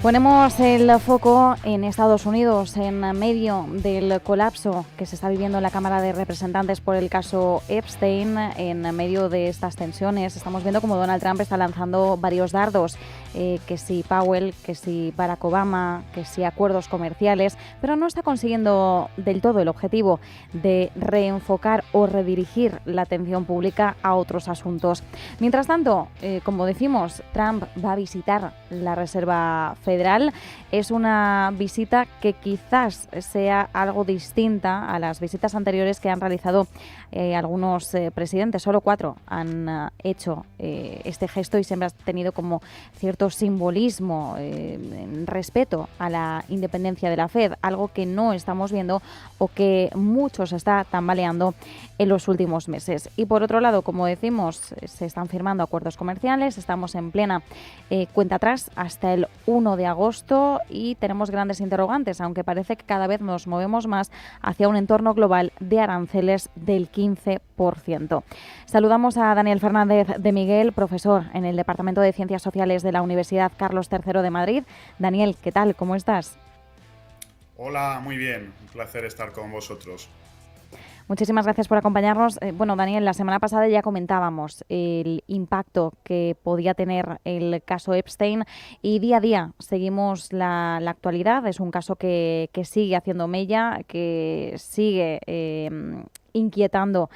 Ponemos el foco en Estados Unidos, en medio del colapso que se está viviendo en la Cámara de Representantes por el caso Epstein. En medio de estas tensiones estamos viendo cómo Donald Trump está lanzando varios dardos, que si Powell, que si Barack Obama, que si acuerdos comerciales, pero no está consiguiendo del todo el objetivo de reenfocar o redirigir la atención pública a otros asuntos. Mientras tanto, como decimos, Trump va a visitar la Reserva Federal. Es una visita que quizás sea algo distinta a las visitas anteriores que han realizado algunos presidentes. Solo 4 han hecho este gesto y siempre ha tenido como cierto simbolismo en respeto a la independencia de la Fed, algo que no estamos viendo o que mucho se está tambaleando en los últimos meses. Y por otro lado, como decimos, se están firmando acuerdos comerciales, estamos en plena cuenta atrás hasta el 1 de agosto y tenemos grandes interrogantes, aunque parece que cada vez nos movemos más hacia un entorno global de aranceles del 15%. Saludamos a Daniel Fernández de Miguel, profesor en el Departamento de Ciencias Sociales de la Universidad Carlos III de Madrid. Daniel, ¿qué tal? ¿Cómo estás? Hola, muy bien. Un placer estar con vosotros. Muchísimas gracias por acompañarnos. Bueno, Daniel, la semana pasada ya comentábamos el impacto que podía tener el caso Epstein y día a día seguimos la actualidad. Es un caso que sigue haciendo mella, que sigue inquietando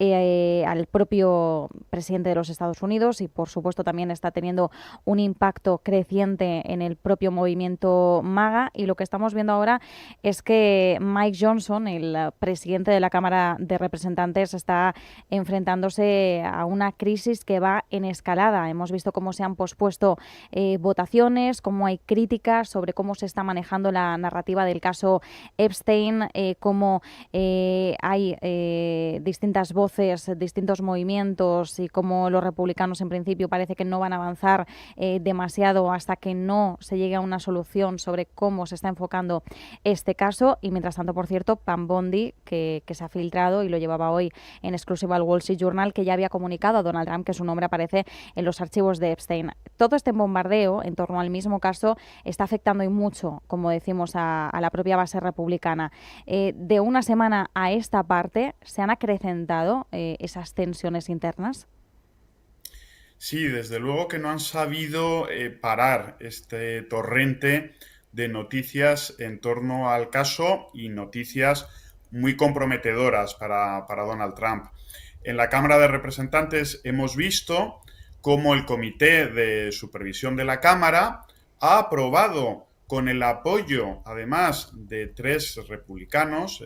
al propio presidente de los Estados Unidos y, por supuesto, también está teniendo un impacto creciente en el propio movimiento MAGA. Y lo que estamos viendo ahora es que Mike Johnson, el presidente de la Cámara de Representantes, está enfrentándose a una crisis que va en escalada. Hemos visto cómo se han pospuesto votaciones, cómo hay críticas sobre cómo se está manejando la narrativa del caso Epstein, cómo hay distintas voces, distintos movimientos y cómo los republicanos en principio parece que no van a avanzar demasiado hasta que no se llegue a una solución sobre cómo se está enfocando este caso. Y mientras tanto, por cierto, Pam Bondi, que se ha filtrado y lo llevaba hoy en exclusiva al Wall Street Journal, que ya había comunicado a Donald Trump que su nombre aparece en los archivos de Epstein. Todo este bombardeo en torno al mismo caso está afectando y mucho, como decimos, a la propia base republicana. De una semana a esta parte, ¿se han acrecentado esas tensiones internas? Sí, desde luego que no han sabido parar este torrente de noticias en torno al caso y noticias muy comprometedoras para Donald Trump. En la Cámara de Representantes hemos visto cómo el Comité de Supervisión de la Cámara ha aprobado con el apoyo, además, de 3 republicanos,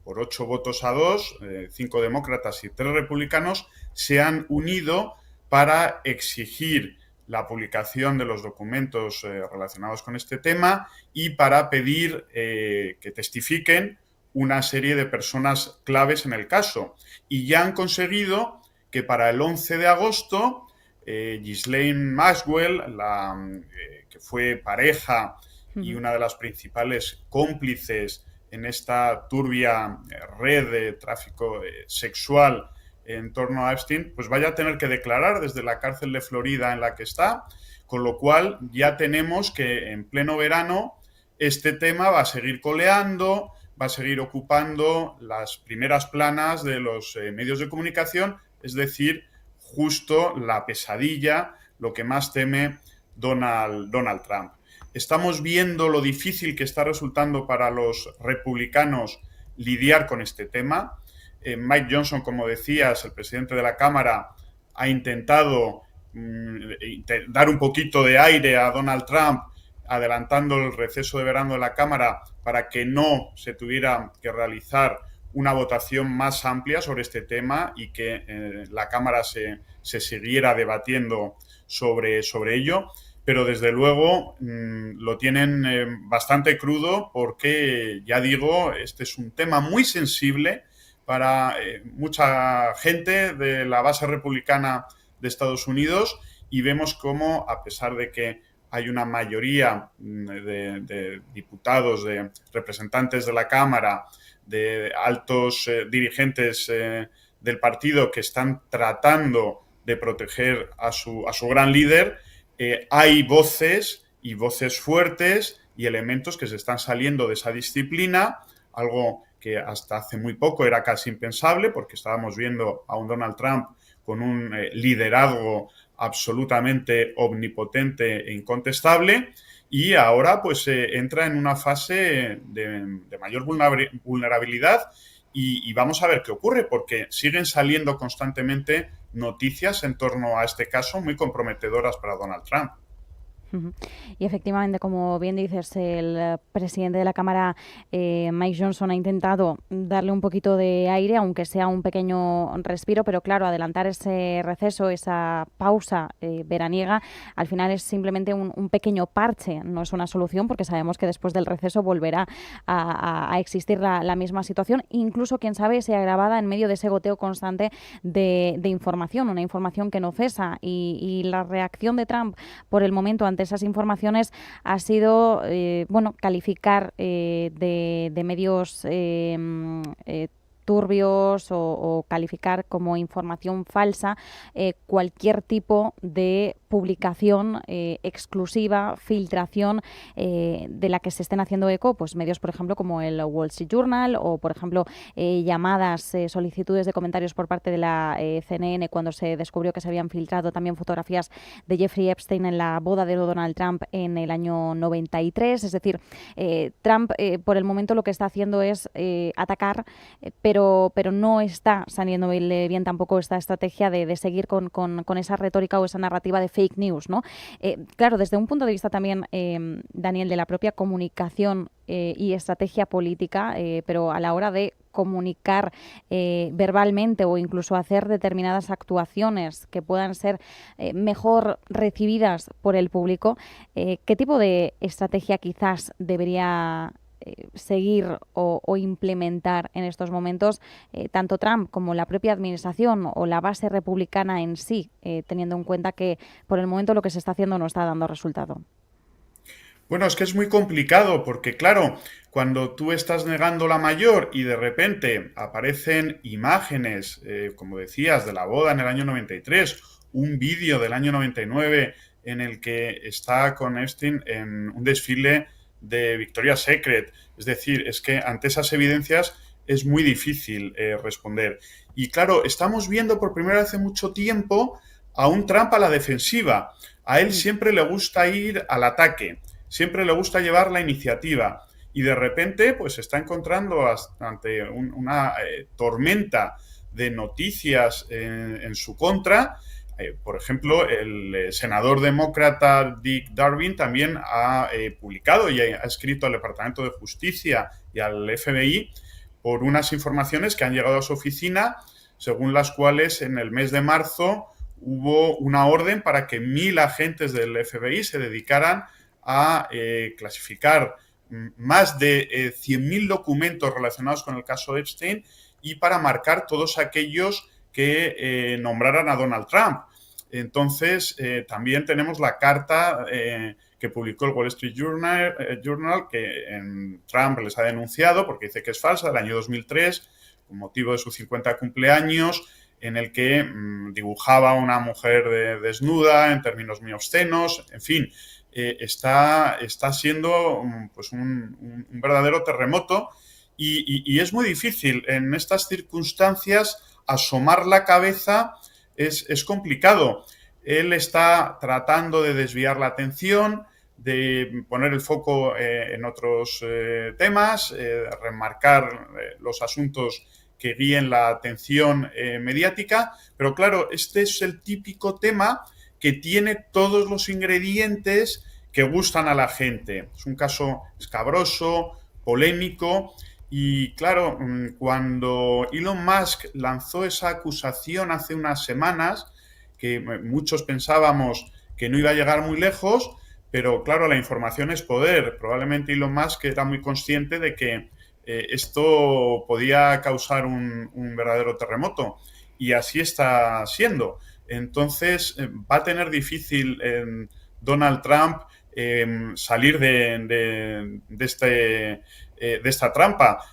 por 8 votos a 2, 5 demócratas y 3 republicanos, se han unido para exigir la publicación de los documentos relacionados con este tema y para pedir que testifiquen una serie de personas claves en el caso. Y ya han conseguido que para el 11 de agosto Ghislaine Maxwell, que fue pareja y una de las principales cómplices en esta turbia red de tráfico sexual en torno a Epstein, pues vaya a tener que declarar desde la cárcel de Florida en la que está, con lo cual ya tenemos que en pleno verano este tema va a seguir coleando, va a seguir ocupando las primeras planas de los medios de comunicación, es decir, justo la pesadilla, lo que más teme Donald Trump. Estamos viendo lo difícil que está resultando para los republicanos lidiar con este tema. Mike Johnson, como decías, el presidente de la Cámara, ha intentado dar un poquito de aire a Donald Trump, adelantando el receso de verano de la Cámara para que no se tuviera que realizar una votación más amplia sobre este tema y que la Cámara se siguiera debatiendo sobre ello. Pero desde luego lo tienen bastante crudo porque, ya digo, este es un tema muy sensible para mucha gente de la base republicana de Estados Unidos y vemos cómo, a pesar de que hay una mayoría de diputados, de representantes de la Cámara, de altos dirigentes del partido que están tratando de proteger a su gran líder, hay voces y voces fuertes y elementos que se están saliendo de esa disciplina, algo que hasta hace muy poco era casi impensable, porque estábamos viendo a un Donald Trump con un liderazgo absolutamente omnipotente e incontestable, y ahora pues entra en una fase de mayor vulnerabilidad y vamos a ver qué ocurre, porque siguen saliendo constantemente noticias en torno a este caso muy comprometedoras para Donald Trump. Y efectivamente, como bien dices, el presidente de la Cámara, Mike Johnson, ha intentado darle un poquito de aire, aunque sea un pequeño respiro, pero claro, adelantar ese receso, esa pausa veraniega, al final es simplemente un pequeño parche, no es una solución, porque sabemos que después del receso volverá a existir la misma situación, incluso, quién sabe, sea agravada en medio de ese goteo constante de información, una información que no cesa, y la reacción de Trump por el momento ante esas informaciones ha sido calificar de medios turbios o calificar como información falsa cualquier tipo de publicación exclusiva, filtración de la que se estén haciendo eco pues medios, por ejemplo, como el Wall Street Journal, o, por ejemplo, llamadas, solicitudes de comentarios por parte de la CNN cuando se descubrió que se habían filtrado también fotografías de Jeffrey Epstein en la boda de Donald Trump en el año 93. Es decir, Trump por el momento lo que está haciendo es atacar, pero no está saliendo bien tampoco esta estrategia de seguir con esa retórica o esa narrativa de fake news, ¿no? Claro, desde un punto de vista también, Daniel, de la propia comunicación y estrategia política, pero a la hora de comunicar verbalmente o incluso hacer determinadas actuaciones que puedan ser mejor recibidas por el público, ¿qué tipo de estrategia quizás debería seguir o implementar en estos momentos tanto Trump como la propia administración o la base republicana en sí, teniendo en cuenta que por el momento lo que se está haciendo no está dando resultado? Bueno, es que es muy complicado porque, claro, cuando tú estás negando la mayor y de repente aparecen imágenes, como decías, de la boda en el año 93, un vídeo del año 99 en el que está con Epstein en un desfile de Victoria's Secret, es decir, es que ante esas evidencias es muy difícil responder. Y claro, estamos viendo por primera vez en mucho tiempo a un Trump a la defensiva. A él siempre le gusta ir al ataque, siempre le gusta llevar la iniciativa, y de repente pues se está encontrando ante una tormenta de noticias en su contra. Por ejemplo, el senador demócrata Dick Durbin también ha publicado y ha escrito al Departamento de Justicia y al FBI por unas informaciones que han llegado a su oficina, según las cuales en el mes de marzo hubo una orden para que 1.000 agentes del FBI se dedicaran a clasificar más de 100.000 documentos relacionados con el caso Epstein y para marcar todos aquellos que nombraran a Donald Trump. Entonces, también tenemos la carta que publicó el Wall Street Journal que Trump les ha denunciado porque dice que es falsa, del año 2003, con motivo de su 50 cumpleaños, en el que dibujaba a una mujer desnuda en términos muy obscenos. En fin, está siendo pues un verdadero terremoto y es muy difícil en estas circunstancias asomar la cabeza. Es complicado. Él está tratando de desviar la atención, de poner el foco en otros temas, remarcar los asuntos que guíen la atención mediática, pero claro, este es el típico tema que tiene todos los ingredientes que gustan a la gente. Es un caso escabroso, polémico, y claro, cuando Elon Musk lanzó esa acusación hace unas semanas, que muchos pensábamos que no iba a llegar muy lejos, pero claro, la información es poder. Probablemente Elon Musk era muy consciente de que esto podía causar un verdadero terremoto, y así está siendo. Entonces va a tener difícil Donald Trump salir de esta trampa.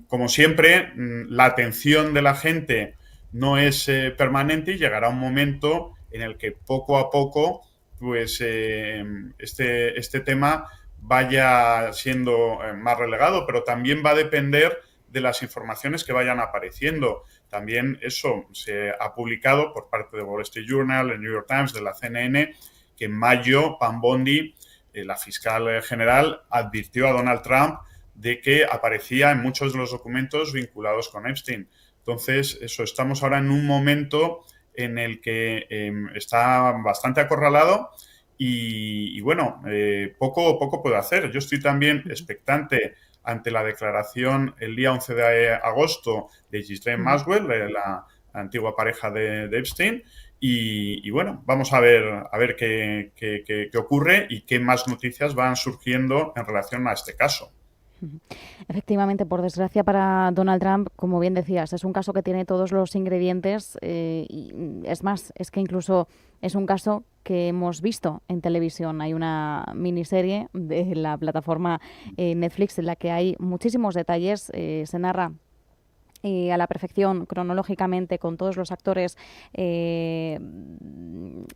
Como siempre, la atención de la gente no es permanente y llegará un momento en el que poco a poco pues este tema vaya siendo más relegado, pero también va a depender de las informaciones que vayan apareciendo. También eso se ha publicado por parte de Wall Street Journal, el New York Times, de la CNN, que en mayo Pam Bondi, la fiscal general, advirtió a Donald Trump de que aparecía en muchos de los documentos vinculados con Epstein. Entonces, eso, estamos ahora en un momento en el que está bastante acorralado y bueno, poco puede hacer. Yo estoy también expectante ante la declaración el día 11 de agosto de Ghislaine Maxwell, la antigua pareja de Epstein, y bueno, vamos a ver qué ocurre y qué más noticias van surgiendo en relación a este caso. Efectivamente, por desgracia para Donald Trump, como bien decías, es un caso que tiene todos los ingredientes y es más, es que incluso es un caso que hemos visto en televisión. Hay una miniserie de la plataforma Netflix en la que hay muchísimos detalles, se narra a la perfección, cronológicamente, con todos los actores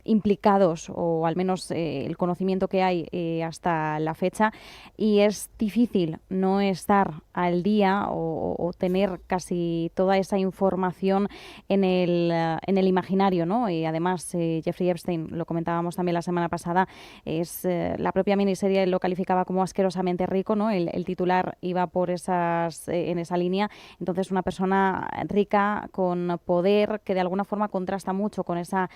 implicados, o al menos el conocimiento que hay hasta la fecha, y es difícil no estar al día o tener casi toda esa información en el imaginario, ¿no? Y además, Jeffrey Epstein, lo comentábamos también la semana pasada, es la propia miniserie lo calificaba como asquerosamente rico, ¿no? El titular iba por en esa línea. Entonces, una persona rica, con poder, que de alguna forma contrasta mucho con esa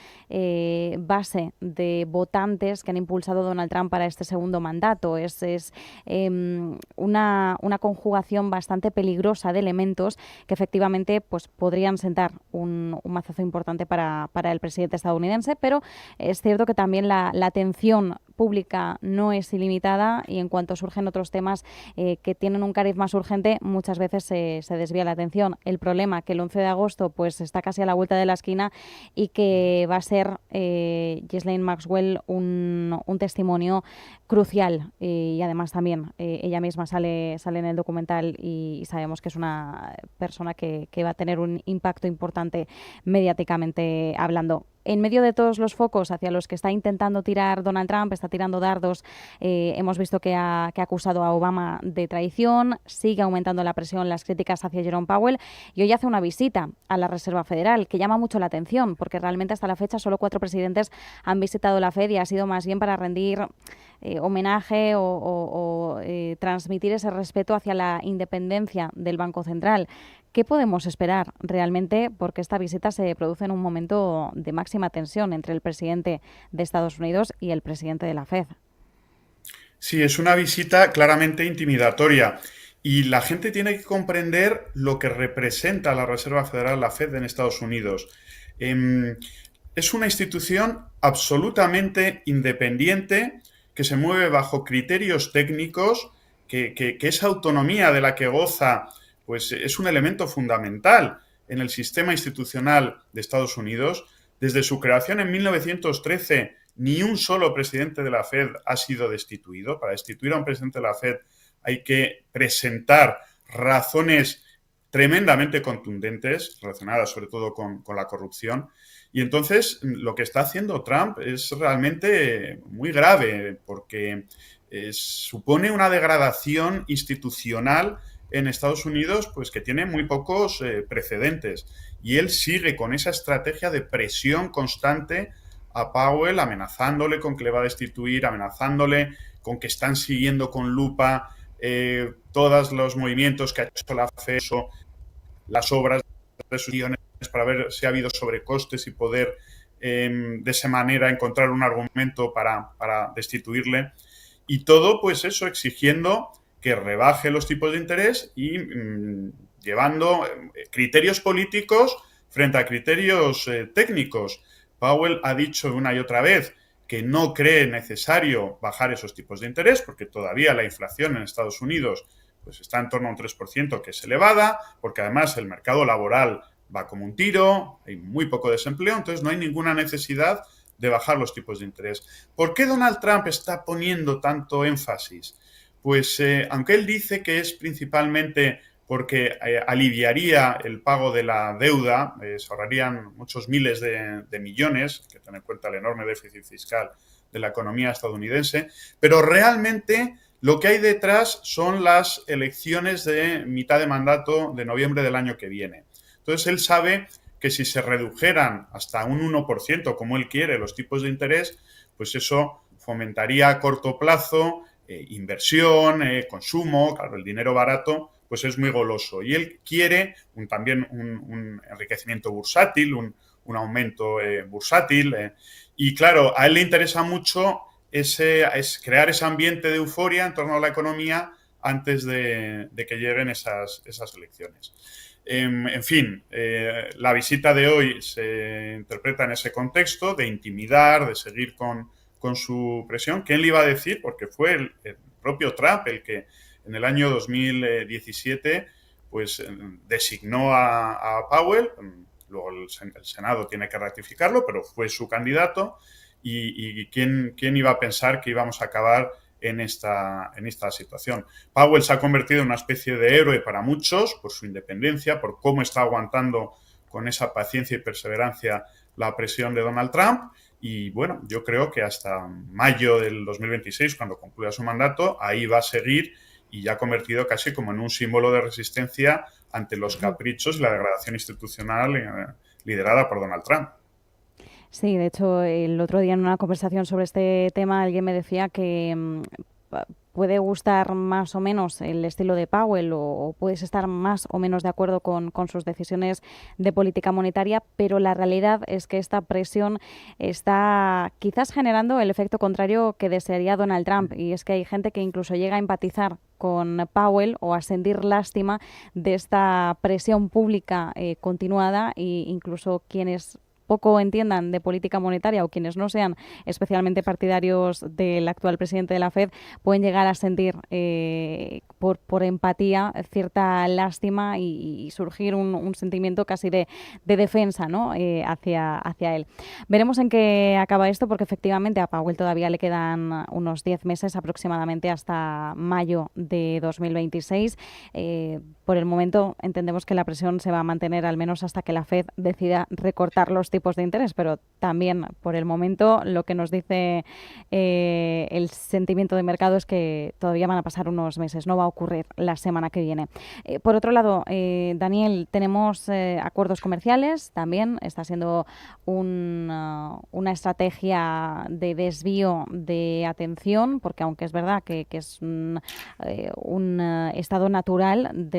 base de votantes que han impulsado a Donald Trump para este segundo mandato. Es una conjugación bastante peligrosa de elementos que efectivamente pues, podrían sentar un mazazo importante para el presidente estadounidense, pero es cierto que también la atención pública no es ilimitada y en cuanto surgen otros temas que tienen un cariz más urgente, muchas veces se desvía la atención. El problema que el 11 de agosto pues está casi a la vuelta de la esquina y que va a ser Ghislaine Maxwell un testimonio crucial y además también ella misma sale en el documental y sabemos que es una persona que va a tener un impacto importante mediáticamente hablando. En medio de todos los focos hacia los que está intentando tirar Donald Trump, está tirando dardos, hemos visto que ha acusado a Obama de traición, sigue aumentando la presión, las críticas hacia Jerome Powell y hoy hace una visita a la Reserva Federal que llama mucho la atención porque realmente hasta la fecha solo 4 presidentes han visitado la Fed y ha sido más bien para rendir homenaje o transmitir ese respeto hacia la independencia del Banco Central. ¿Qué podemos esperar realmente? Porque esta visita se produce en un momento de máxima tensión entre el presidente de Estados Unidos y el presidente de la Fed. Sí, es una visita claramente intimidatoria y la gente tiene que comprender lo que representa la Reserva Federal, la Fed en Estados Unidos. Es una institución absolutamente independiente que se mueve bajo criterios técnicos, que esa autonomía de la que goza pues es un elemento fundamental en el sistema institucional de Estados Unidos. Desde su creación en 1913, ni un solo presidente de la Fed ha sido destituido. Para destituir a un presidente de la Fed hay que presentar razones tremendamente contundentes, relacionadas sobre todo con la corrupción. Y entonces lo que está haciendo Trump es realmente muy grave porque supone una degradación institucional en Estados Unidos pues que tiene muy pocos precedentes. Y él sigue con esa estrategia de presión constante a Powell, amenazándole con que le va a destituir, amenazándole con que están siguiendo con lupa todos los movimientos que ha hecho la FED, las obras de sus guiones para ver si ha habido sobrecostes y poder de esa manera encontrar un argumento para destituirle. Y todo, pues eso, exigiendo que rebaje los tipos de interés y llevando criterios políticos frente a criterios técnicos. Powell ha dicho una y otra vez que no cree necesario bajar esos tipos de interés porque todavía la inflación en Estados Unidos pues está en torno a un 3%, que es elevada, porque además el mercado laboral va como un tiro, hay muy poco desempleo, entonces no hay ninguna necesidad de bajar los tipos de interés. ¿Por qué Donald Trump está poniendo tanto énfasis? Pues aunque él dice que es principalmente porque aliviaría el pago de la deuda, se ahorrarían muchos miles de millones, hay que tener en cuenta el enorme déficit fiscal de la economía estadounidense, pero realmente lo que hay detrás son las elecciones de mitad de mandato de noviembre del año que viene. Entonces él sabe que si se redujeran hasta un 1%, como él quiere, los tipos de interés, pues eso fomentaría a corto plazo inversión, consumo, claro, el dinero barato pues es muy goloso. Y él quiere también un enriquecimiento bursátil, un aumento bursátil. Y claro, a él le interesa mucho crear ese ambiente de euforia en torno a la economía antes de que lleguen esas elecciones. En fin, la visita de hoy se interpreta en ese contexto de intimidar, de seguir con su presión. ¿Quién le iba a decir? Porque fue el propio Trump el que en el año 2017 pues designó a Powell, luego el Senado tiene que ratificarlo, pero fue su candidato, y ¿quién iba a pensar que íbamos a acabar en esta situación? Powell se ha convertido en una especie de héroe para muchos por su independencia, por cómo está aguantando con esa paciencia y perseverancia la presión de Donald Trump. Y bueno, yo creo que hasta mayo del 2026, cuando concluya su mandato, ahí va a seguir y ya convertido casi como en un símbolo de resistencia ante los caprichos y la degradación institucional liderada por Donald Trump. Sí, de hecho, el otro día en una conversación sobre este tema alguien me decía que puede gustar más o menos el estilo de Powell o puedes estar más o menos de acuerdo con sus decisiones de política monetaria, pero la realidad es que esta presión está quizás generando el efecto contrario que desearía Donald Trump, y es que hay gente que incluso llega a empatizar con Powell o a sentir lástima de esta presión pública continuada, e incluso quienes poco entiendan de política monetaria o quienes no sean especialmente partidarios del actual presidente de la Fed pueden llegar a sentir por empatía cierta lástima y surgir un sentimiento casi de defensa, ¿no? hacia él. Veremos en qué acaba esto, porque efectivamente a Powell todavía le quedan unos 10 meses aproximadamente hasta mayo de 2026. Por el momento entendemos que la presión se va a mantener al menos hasta que la Fed decida recortar los tipos de interés, pero también por el momento lo que nos dice el sentimiento de mercado es que todavía van a pasar unos meses, no va a ocurrir la semana que viene. Por otro lado, Daniel, tenemos acuerdos comerciales, también está siendo una estrategia de desvío de atención, porque aunque es verdad que es un estado natural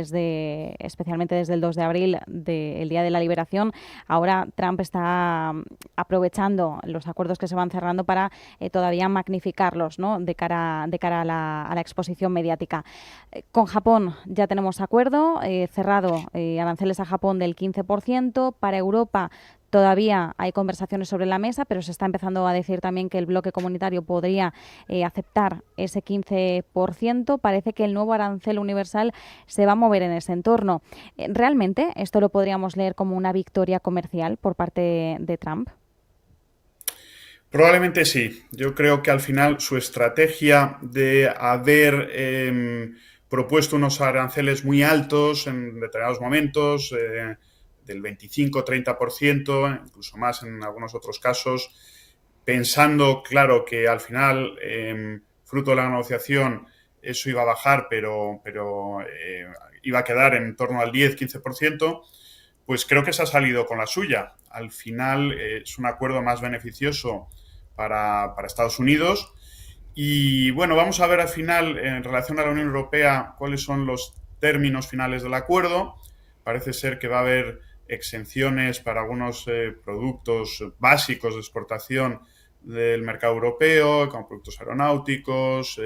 especialmente desde el 2 de abril, del Día de la Liberación, ahora Trump está aprovechando los acuerdos que se van cerrando para todavía magnificarlos, ¿no? de cara a la exposición mediática. Con Japón ya tenemos acuerdo cerrado, aranceles a Japón del 15%, para Europa todavía hay conversaciones sobre la mesa, pero se está empezando a decir también que el bloque comunitario podría aceptar ese 15%. Parece que el nuevo arancel universal se va a mover en ese entorno. ¿Realmente esto lo podríamos leer como una victoria comercial por parte de Trump? Probablemente sí. Yo creo que al final su estrategia de haber propuesto unos aranceles muy altos en determinados momentos, del 25-30%, incluso más en algunos otros casos, pensando, claro, que al final, fruto de la negociación, eso iba a bajar, pero iba a quedar en torno al 10-15%, pues creo que se ha salido con la suya. Al final es un acuerdo más beneficioso para Estados Unidos. Y bueno, vamos a ver al final, en relación a la Unión Europea, cuáles son los términos finales del acuerdo. Parece ser que va a haber exenciones para algunos productos básicos de exportación del mercado europeo, como productos aeronáuticos,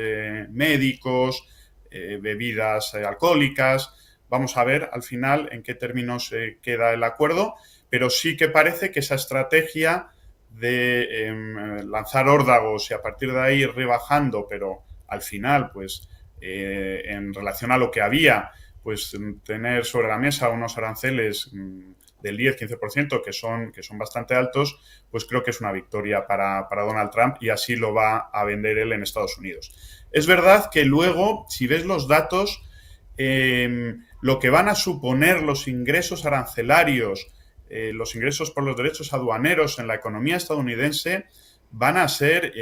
médicos, bebidas alcohólicas. Vamos a ver al final en qué términos queda el acuerdo, pero sí que parece que esa estrategia de lanzar órdagos y a partir de ahí ir rebajando, pero al final, pues en relación a lo que había, pues tener sobre la mesa unos aranceles del 10-15% que son bastante altos, pues creo que es una victoria para Donald Trump, y así lo va a vender él en Estados Unidos. Es verdad que luego, si ves los datos, lo que van a suponer los ingresos arancelarios, los ingresos por los derechos aduaneros en la economía estadounidense van a ser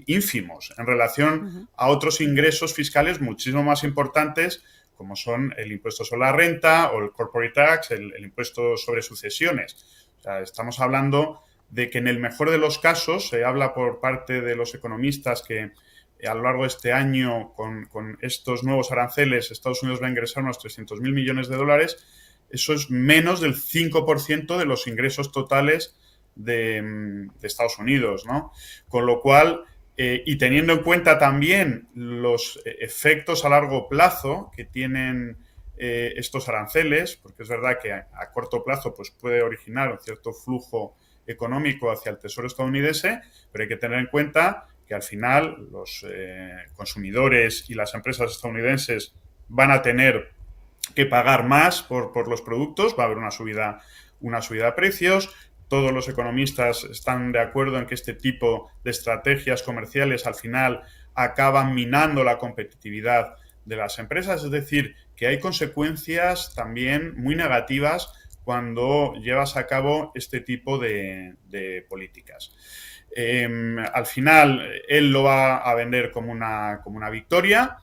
ínfimos en relación a otros ingresos fiscales muchísimo más importantes, como son el impuesto sobre la renta o el corporate tax, el impuesto sobre sucesiones. O sea, estamos hablando de que en el mejor de los casos, se habla por parte de los economistas que a lo largo de este año, con estos nuevos aranceles, Estados Unidos va a ingresar unos 300.000 millones de dólares. Eso es menos del 5% de los ingresos totales de Estados Unidos, ¿no? Con lo cual, y teniendo en cuenta también los efectos a largo plazo que tienen estos aranceles, porque es verdad que a corto plazo pues puede originar un cierto flujo económico hacia el Tesoro estadounidense, pero hay que tener en cuenta que al final los consumidores y las empresas estadounidenses van a tener que pagar más por los productos, va a haber una subida de precios. Todos los economistas están de acuerdo en que este tipo de estrategias comerciales al final acaban minando la competitividad de las empresas, es decir, que hay consecuencias también muy negativas cuando llevas a cabo este tipo de políticas. Al final, él lo va a vender como una victoria.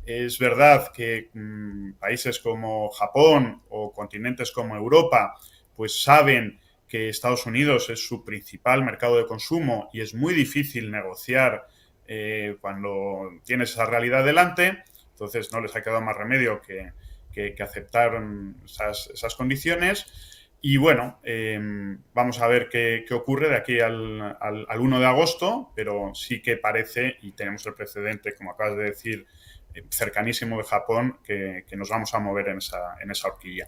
Es verdad que países como Japón o continentes como Europa pues saben que Estados Unidos es su principal mercado de consumo y es muy difícil negociar cuando tienes esa realidad delante. Entonces no les ha quedado más remedio que aceptar esas condiciones. Y bueno, vamos a ver qué ocurre de aquí al 1 de agosto, pero sí que parece, y tenemos el precedente, como acabas de decir, cercanísimo de Japón, que nos vamos a mover en esa horquilla.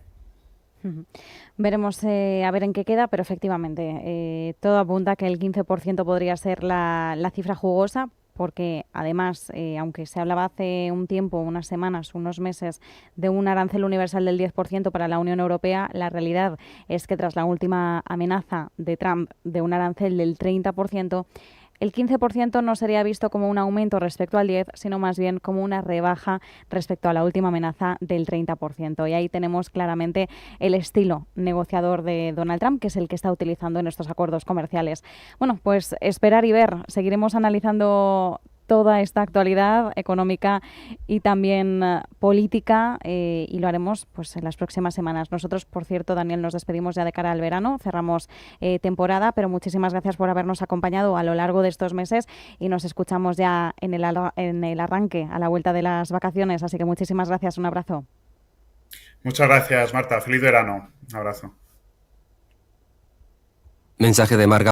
Veremos a ver en qué queda, pero efectivamente todo apunta a que el 15% podría ser la cifra jugosa, porque además, aunque se hablaba hace un tiempo, unas semanas, unos meses, de un arancel universal del 10% para la Unión Europea, la realidad es que tras la última amenaza de Trump de un arancel del 30%, el 15% no sería visto como un aumento respecto al 10%, sino más bien como una rebaja respecto a la última amenaza del 30%. Y ahí tenemos claramente el estilo negociador de Donald Trump, que es el que está utilizando en estos acuerdos comerciales. Bueno, pues esperar y ver. Seguiremos analizando toda esta actualidad económica y también política y lo haremos pues en las próximas semanas. Nosotros, por cierto, Daniel, nos despedimos ya de cara al verano, cerramos temporada, pero muchísimas gracias por habernos acompañado a lo largo de estos meses y nos escuchamos ya en el arranque, a la vuelta de las vacaciones, así que muchísimas gracias, un abrazo. Muchas gracias, Marta. Feliz verano. Un abrazo. Mensaje de Marga.